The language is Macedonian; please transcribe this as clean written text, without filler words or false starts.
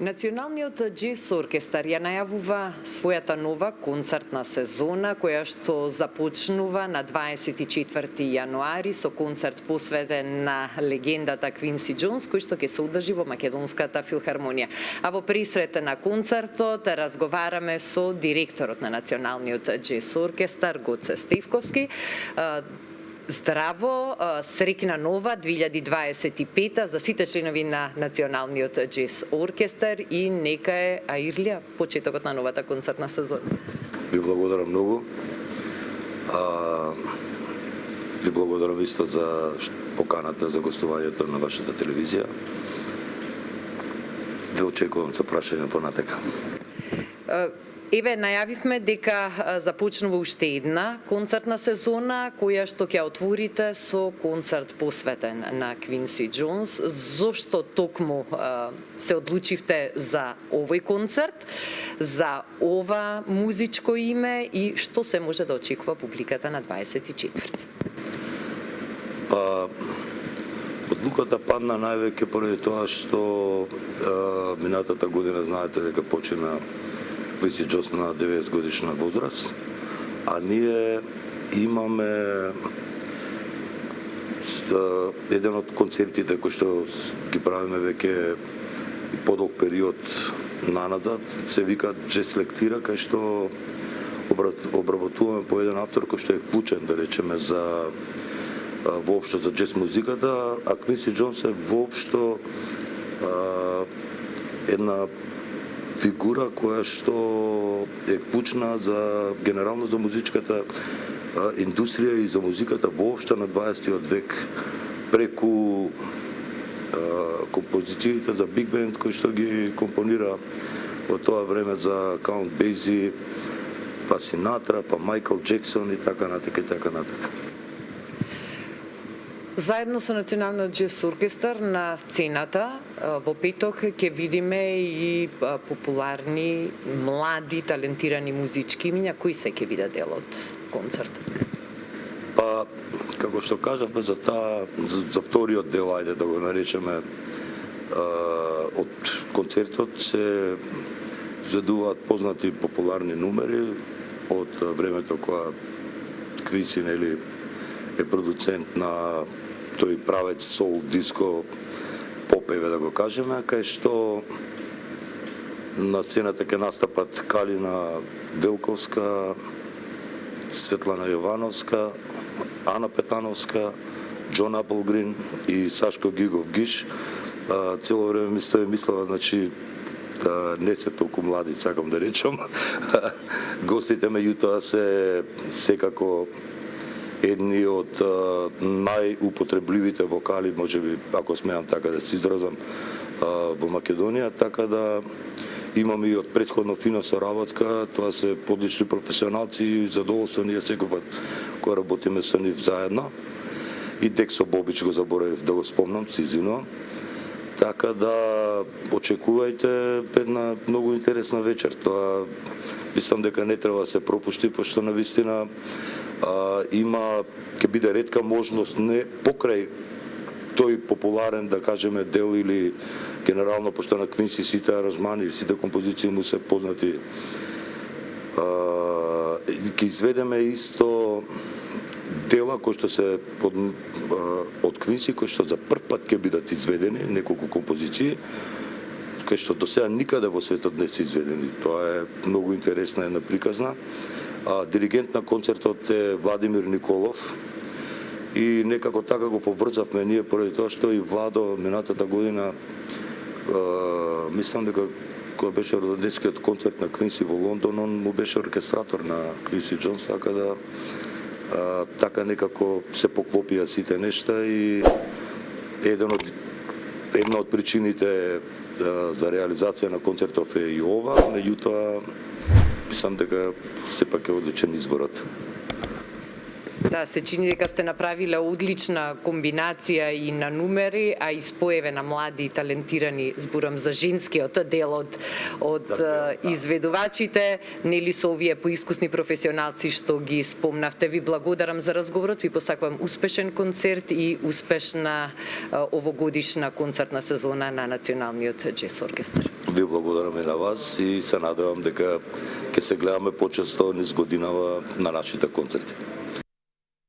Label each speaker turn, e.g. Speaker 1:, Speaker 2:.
Speaker 1: Националниот џез оркестар ја најавува својата нова концертна сезона, која што започнува на 24 јануари со концерт посветен на легендата Квинси Џонс, кој што ќе се одржи во Македонската филхармонија. А во присрет на концертот разговараме со директорот на Националниот џез оркестар Гоце Стевковски. Здраво, среќна нова 2025 за сите членови на Националниот џез оркестар и нека е Аирлија почетокот на новата концертна сезона.
Speaker 2: Ви благодарам многу. Ви благодарам исто за поканата за гостувањето на вашата телевизија. Ве очекувам за прашање понатека.
Speaker 1: Еве, најавивме дека започнува уште една концертна сезона, која што ќе отворите со концерт посветен на Квинси Џонс. Зошто токму се одлучивте за овој концерт, за ова музичко име и што се може да очекува публиката на 24?
Speaker 2: Одлуката падна највеќе поради тоа што минатата година знаете дека почина Квинси Џонс на 90 годишна возраст, а ние имаме еден од концертите кои што ги правиме веќе подолг период наназад, се вика Џез лектира, кај што обработуваме по еден автор кој што е клучен, да речеме, за воопшто за џез музиката, а Квинси Џонс е воопшто една фигура која што е клучна за генерално за музичката индустрија и за музиката воопшто на 20 век, преку композициите за биг бенд кој што ги компонира во тоа време за Каунт Бейзи, па Синатра, па Майкл Џексон и така натака и така натака.
Speaker 1: Заедно со Националниот џез оркестар на сцената во петок ќе видиме и популарни, млади, талентирани музички имиња. Кои се ќе биде дел од концертот?
Speaker 2: Како што кажавме за вториот дел, ајде да го наречеме, од концертот се изведуваат познати популарни numери од времето кога Квинси е продуцент на тој правец соул диско попеве, да го кажеме, кај што на сцената ќе настапат Калина Велковска, Светлана Јовановска, Ана Петановска, Џон Аплгрин и Сашко Гигов Гиш. Цело време ми стои мислела, значи, не се толку млади, сакам да речам. Гостите меѓутоа се секако едни од најупотребливите вокали, можеби, ако смеам така да се изразам, во Македонија, така да имаме и од претходно фина соработка, тоа се одлични професионалци и задоволство ние секој пат кога работиме со нив заедно. И Дексо Бобич го заборавив да го спомнам, се извинувам. Така да очекувајте една многу интересна вечер. Тоа мислам дека не треба да се пропушти, пошто навистина ќе биде ретка можност не покрај тој популарен, да кажеме, дел или генерално, пошто на Квинси сите аранжмани, сите композиции му се познати. Ќе изведеме исто дела кои што се од Квинси, кои што за прв пат ќе бидат изведени, неколку композиции, кои што до сега никаде во светот не се изведени. Тоа е многу интересна една приказна. Диригент на концертот е Владимир Николов и некако така го поврзавме ние поради тоа што и Владо минатата година, мислам дека кога беше роденденскиот концерт на Квинси во Лондон, он му беше оркестратор на Квинси Џонс, така да така некако се поклопија сите нешта и една од причините за реализација на концертов е и ова, меѓутоа мислам дека сепак е одличен изборот.
Speaker 1: Да, се чини дека сте направиле одлична комбинација и на numeri, а и споеве на млади и талентирани, зборам за женскиот дел од изведувачите, нели со овие поискусни професионалци што ги спомнавте. Ви благодарам за разговорот, ви посакувам успешен концерт и успешна овогодишна концертна сезона на Националниот џез оркестар.
Speaker 2: Ви благодарам и на вас и се надевам дека ќе се гледаме почесто низ годинава на нашите концерти.